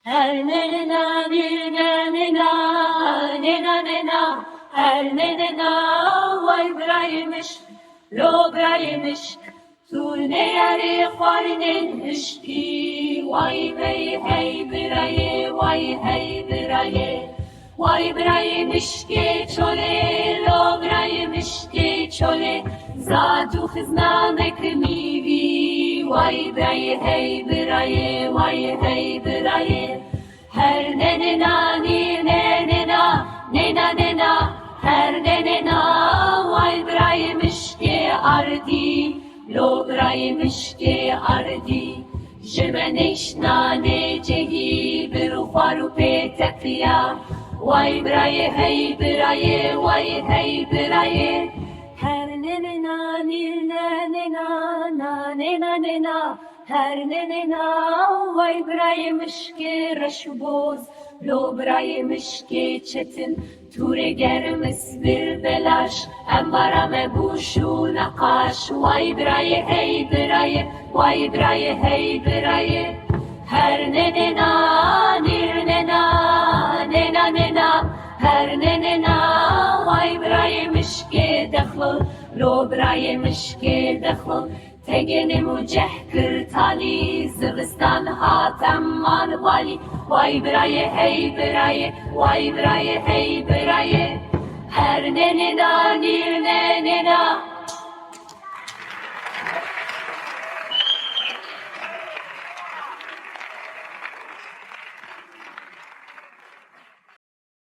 Her nena nena nena nena nena her nena vay braymış lo braymış tu ne yari kharinin işki vay bey hey braye vay hey braye vay braymış ki çole lo braymış ki çole zatu kıznamek mivi vay bey hey braye vay hey braye her nena nena nena nena her nena vay braymış ki ardi lo braymış ki ardi جمنش نانه جهی برو خارو پیتکیا وای برای هی برای وای هی برای her nenena nenena nenena her nenena vay braymış ki reşboz lo braymış ki çetin ture germis bir belaş embarame buşu nakaş vay braye hey braye vay braye hey braye her nenena nirnena nena nena her nenena vay braymış ki دخل لو برای مشکی دخل تگنی مجه کرتالی زغستان هاتم من والی وای برای هی برای وای برای هی برای هر ننه نیر ننه